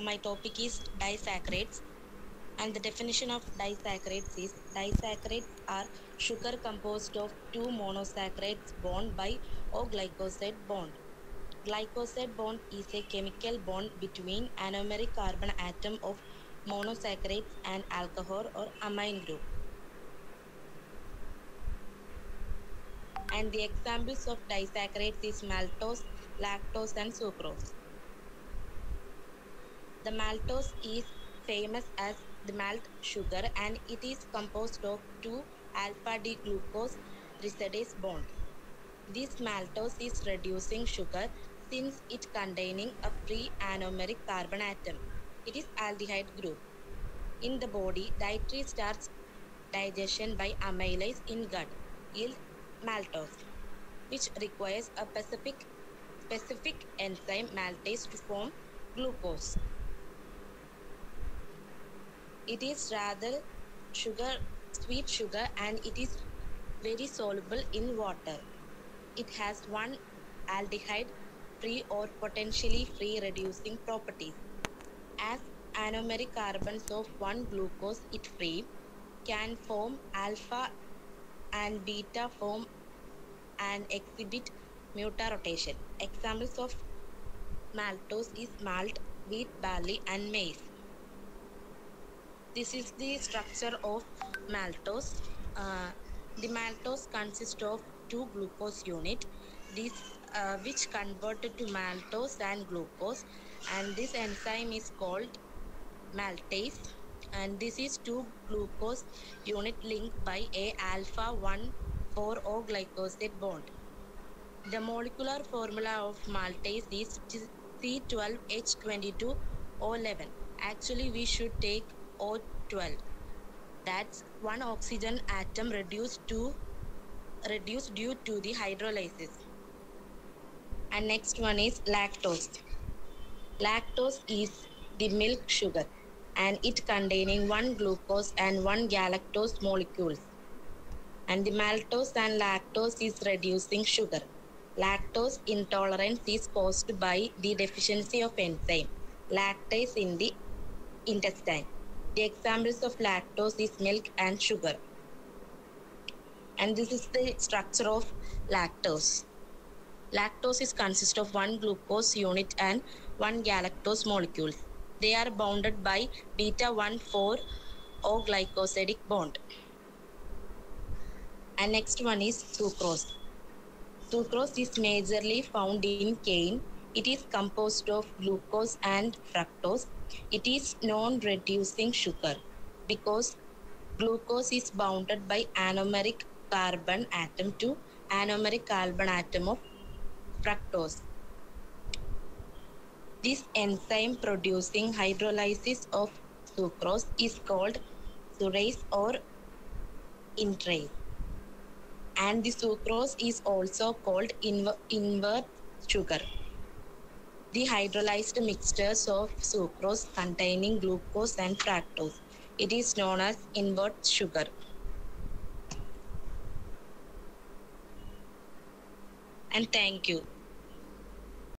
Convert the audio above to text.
My topic is disaccharides, and the definition of disaccharides is disaccharides are sugar composed of two monosaccharides bound by O glycoside bond. Glycoside bond is a chemical bond between anomeric carbon atom of monosaccharides and alcohol or amine group. And the examples of disaccharides is maltose, lactose, and sucrose. The maltose is famous as the malt sugar and it is composed of two alpha D glucose residase bond. This maltose is reducing sugar since it containing a free anomeric carbon atom. It is aldehyde group. In the body, dietary starch digestion by amylase in gut yield maltose, which requires a specific enzyme maltase to form glucose. It is rather sweet sugar, and it is very soluble in water. It has one aldehyde free or potentially free reducing properties. As anomeric carbons of one glucose it free can form alpha and beta form and exhibit mutarotation. Examples of maltose is malt, wheat, barley, and maize. This is the structure of maltose. The maltose consists of two glucose unit, this which converted to maltose and glucose, and this enzyme is called maltase. And this is two glucose unit linked by a alpha 1 4 O glycoside bond. The molecular formula of maltase is C12H22O11. Actually, we should take O12. That's one oxygen atom reduced due to the hydrolysis. And next one is lactose. Lactose is the milk sugar and it containing one glucose and one galactose molecules. And the maltose and lactose is reducing sugar. Lactose intolerance is caused by the deficiency of enzyme lactase in the intestine. The examples of lactose is milk and sugar. And this is the structure of lactose. Lactose is consist of one glucose unit and one galactose molecule. They are bounded by beta 1 4 O glycosidic bond. And next one is sucrose. Sucrose is majorly found in cane. It is composed of glucose and fructose. It is non-reducing sugar because glucose is bounded by anomeric carbon atom to anomeric carbon atom of fructose. This enzyme producing hydrolysis of sucrose is called surase or intrase. And the sucrose is also called invert sugar. The hydrolyzed mixtures of sucrose containing glucose and fructose. It is known as invert sugar. And thank you.